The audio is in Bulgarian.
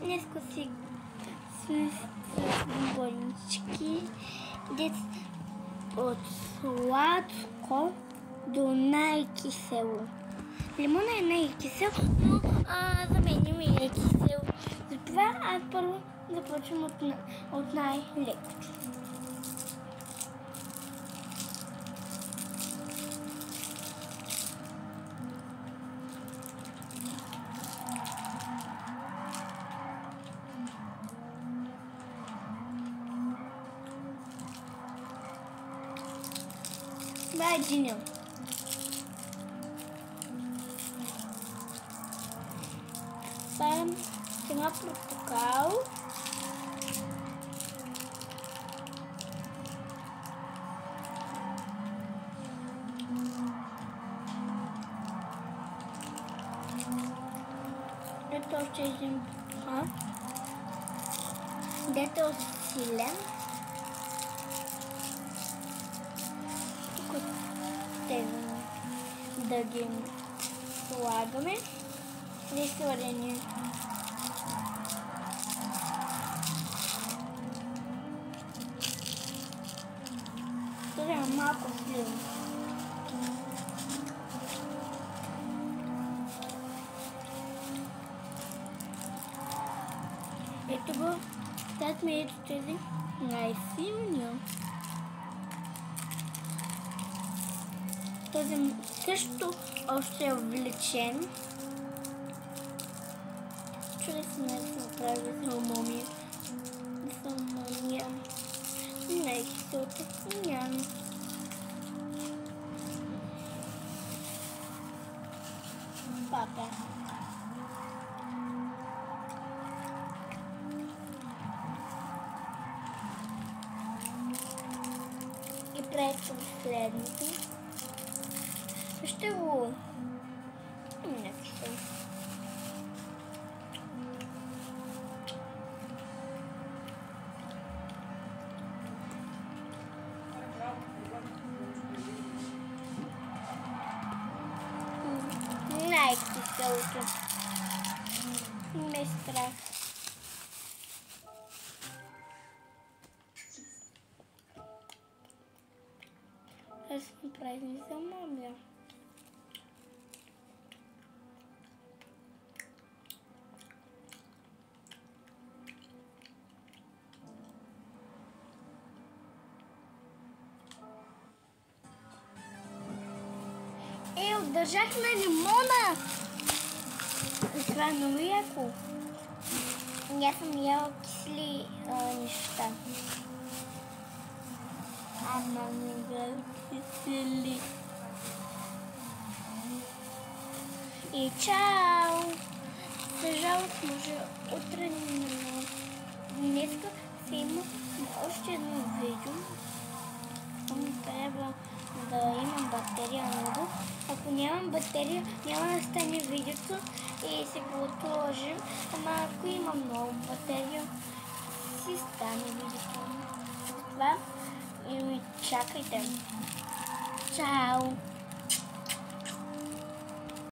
Днеска си с бомбонички. От сладко до най-кисело. Лимона е най-кисел, но за мен ми е кисел. Затова аз първо започвам от най-лекото. Това е джинил. Слагам сега портокал. Ето още един портокал. Дето е силен. Тук да ги слагаме. Несварени. Трябва малко сливо. Ето го. Сега сме ето тези най-силни. Този също още е увлечен. Чудесно да се направи салмония. Най-киселата няма. Папа. И пред последното. Ще го... Не кисело. Най-киселото. Ме страх. Аз съм празни за мамя. Държах на лимона. Това е много яко. Аз съм яла кисли неща. Ама не кисели. И чао! За жалост може утре, но днеска се има още едно видео. Трябва да имам батерия много. Ако нямам батерия, няма да стане видеото и се го отложим. Ама ако имам много батерия, си стане видеото. Това и чакайте. Чао!